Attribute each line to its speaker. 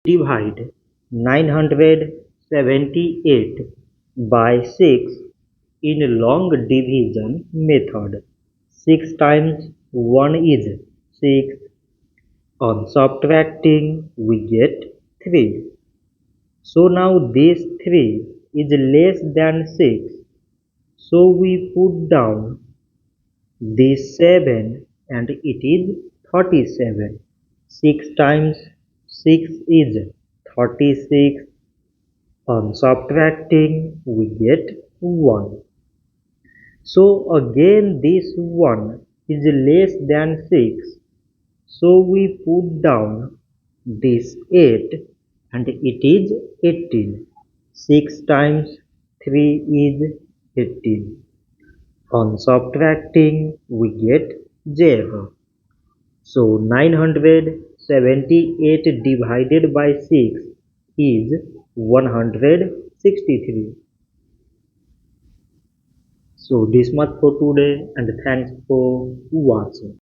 Speaker 1: Divide 978 by 6 in long division method. 6 times 1 is 6. On subtracting we get 3. So now this 3 is less than 6. So we put down this 7 and it is 37. 6 times 6 is 36. On subtracting we get 1. So again this 1 is less than 6. So we put down this 8 and it is 18. 6 times 3 is 18. On subtracting we get 0. So 978 divided by 6 is 163. So this much for today and thanks for watching.